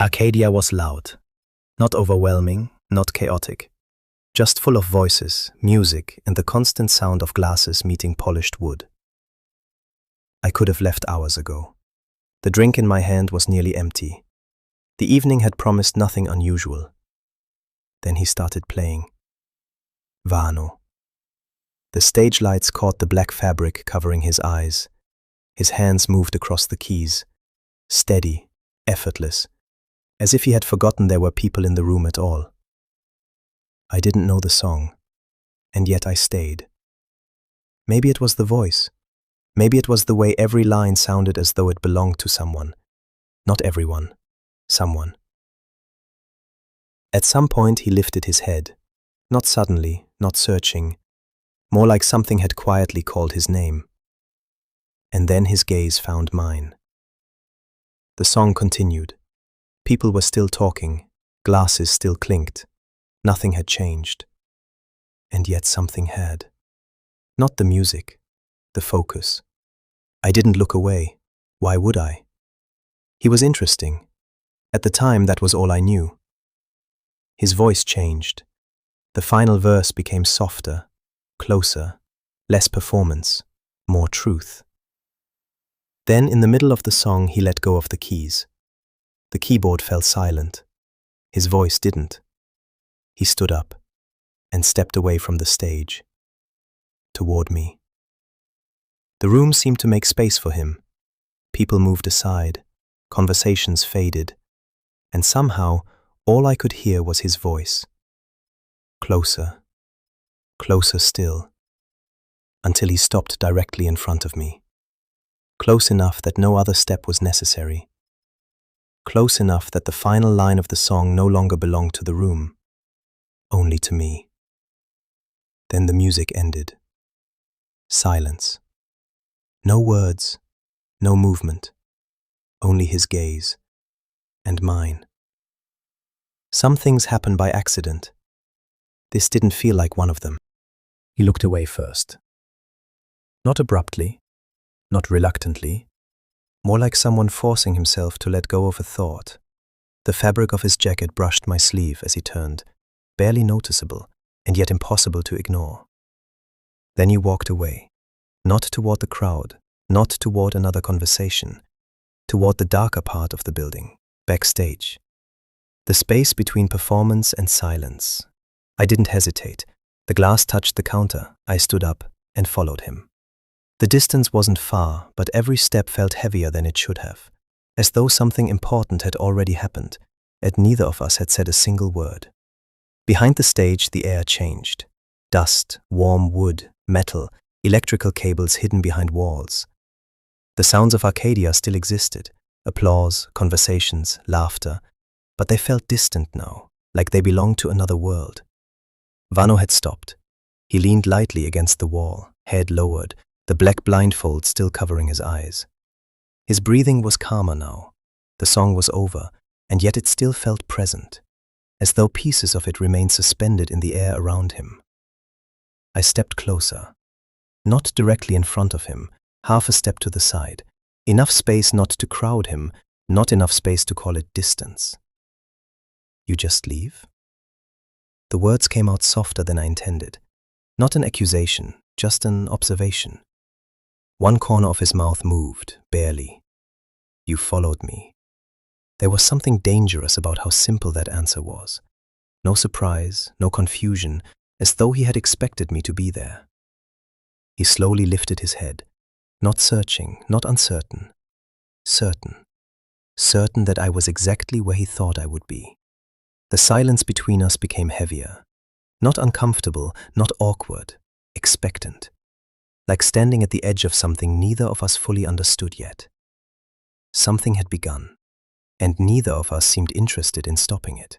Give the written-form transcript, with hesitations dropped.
Arcadia was loud, not overwhelming, not chaotic, just full of voices, music, and the constant sound of glasses meeting polished wood. I could have left hours ago. The drink in my hand was nearly empty. The evening had promised nothing unusual. Then he started playing. Vano. The stage lights caught the black fabric covering his eyes. His hands moved across the keys, steady, effortless, as if he had forgotten there were people in the room at all. I didn't know the song, and yet I stayed. Maybe it was the voice. Maybe it was the way every line sounded as though it belonged to someone. Not everyone, someone. At some point he lifted his head, not suddenly, not searching, more like something had quietly called his name. And then his gaze found mine. The song continued. People were still talking, glasses still clinked. Nothing had changed. And yet something had. Not the music, the focus. I didn't look away. Why would I? He was interesting. At the time, that was all I knew. His voice changed. The final verse became softer, closer, less performance, more truth. Then, in the middle of the song, he let go of the keys. The keyboard fell silent. His voice didn't. He stood up and stepped away from the stage, toward me. The room seemed to make space for him. People moved aside, conversations faded, and somehow all I could hear was his voice. Closer, closer still, until he stopped directly in front of me. Close enough that no other step was necessary. Close enough that the final line of the song no longer belonged to the room, only to me. Then the music ended. Silence. No words, no movement, only his gaze, and mine. Some things happen by accident. This didn't feel like one of them. He looked away first. Not abruptly, not reluctantly, more like someone forcing himself to let go of a thought. The fabric of his jacket brushed my sleeve as he turned, barely noticeable, and yet impossible to ignore. Then he walked away, not toward the crowd, not toward another conversation, toward the darker part of the building, backstage. The space between performance and silence. I didn't hesitate. The glass touched the counter. I stood up and followed him. The distance wasn't far, but every step felt heavier than it should have, as though something important had already happened, and neither of us had said a single word. Behind the stage, the air changed. Dust, warm wood, metal, electrical cables hidden behind walls. The sounds of Arcadia still existed, applause, conversations, laughter, but they felt distant now, like they belonged to another world. Vano had stopped. He leaned lightly against the wall, head lowered, the black blindfold still covering his eyes. His breathing was calmer now. The song was over, and yet it still felt present, as though pieces of it remained suspended in the air around him. I stepped closer, not directly in front of him, half a step to the side, enough space not to crowd him, not enough space to call it distance. You just leave? The words came out softer than I intended. Not an accusation, just an observation. One corner of his mouth moved, barely. You followed me. There was something dangerous about how simple that answer was. No surprise, no confusion, as though he had expected me to be there. He slowly lifted his head, not searching, not uncertain. Certain. Certain that I was exactly where he thought I would be. The silence between us became heavier. Not uncomfortable, not awkward, expectant. Like standing at the edge of something neither of us fully understood yet. Something had begun, and neither of us seemed interested in stopping it.